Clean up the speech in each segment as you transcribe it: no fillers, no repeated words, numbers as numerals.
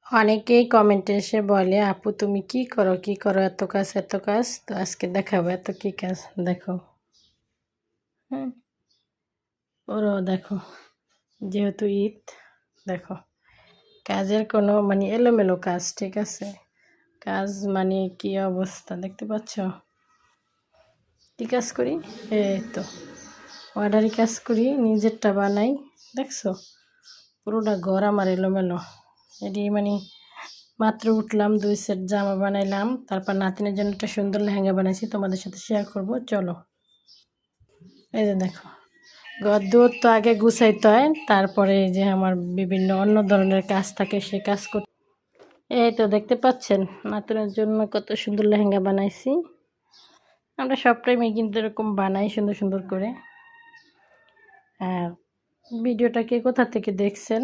অনেকেই কমেন্টে এসে বলে, আপু তুমি কি করো এত কাজ এত কাজ। তো আজকে দেখাবো এত কি কাজ। দেখো, হ্যাঁ, ওরও দেখো, যেহেতু ঈদ, দেখো কাজের কোনো মানে এলোমেলো কাজ, ঠিক আছে। কাজ মানে কি অবস্থা দেখতে পাচ্ছ। কি কাজ করি, এই তো অর্ডারি কাজ করি, নিজেরটা বানাই। দেখছো পুরোটা ঘর আমার এলোমেলো। এটি মানে মাত্র উঠলাম, 2 সেট জামা বানাইলাম, তারপর নাতিনের জন্য একটা সুন্দর লেহেঙ্গা বানাইছি, তোমাদের সাথে শেয়ার করব। চলো, এই যে দেখো, ঘর দুয়ার তো আগে গুছাইতে হয়, তারপরে এই যে আমার বিভিন্ন অন্য ধরনের কাজ থাকে, সে কাজ করতে। এই তো দেখতে পাচ্ছেন, নাতিনের জন্য কত সুন্দর লেহেঙ্গা বানাইছি। আমরা সব টাইমে কিন্তু এরকম বানাই সুন্দর সুন্দর করে। হ্যাঁ, ভিডিওটা কে কোথা থেকে দেখছেন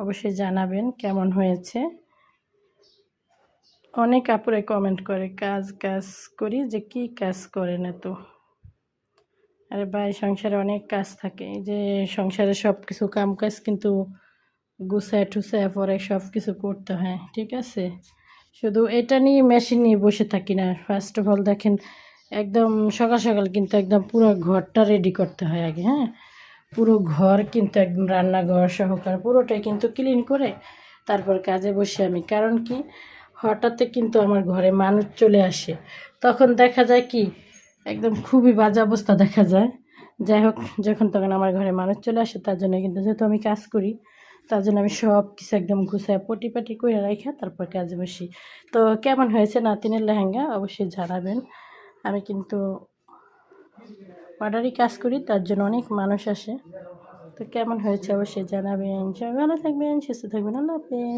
অবশ্যই জানাবেন কেমন হয়েছে। অনেক আপুরে কমেন্ট করে কাজ কাজ করি, যে কি কাজ করেন এত। আরে ভাই, সংসারে অনেক কাজ থাকে, এই যে সংসারে সব কিছু কাম কাজ কিন্তু গুছায় টুছায় পরে সব কিছু করতে হয়, ঠিক আছে। শুধু এটা নিয়ে মেশিন নিয়ে বসে থাকি না। ফার্স্ট অফ অল দেখেন, একদম সকাল সকাল কিন্তু একদম পুরো ঘরটা রেডি করতে হয় আগে। হ্যাঁ, পুরো ঘর কিন্তু একদম রান্নাঘর সহকারে পুরোটাই কিন্তু ক্লিন করে তারপর কাজে বসে আমি। কারণ কি, হঠাৎ কিন্তু আমার ঘরে মানুষ চলে আসে, তখন দেখা যায় কি একদম খুবই বাজে অবস্থা দেখা যায়। যাই হোক, যখন তখন আমার ঘরে মানুষ চলে আসে, তার জন্য কিন্তু যেহেতু আমি কাজ করি, তার জন্য আমি সব কিছু একদম গুছায় পটিপাটি করে রাখা তারপর কাজে বসি। তো কেমন হয়েছে নাতিনের লেহেঙ্গা অবশ্যই জানাবেন। আমি কিন্তু অর্ডারই কাজ করি, তার জন্য অনেক মানুষ আসে। তো কেমন হয়েছে অবশ্যই জানাবেন। সবাই ভালো থাকবেন, সুস্থ থাকবেন, আল্লাহ হাফেজ।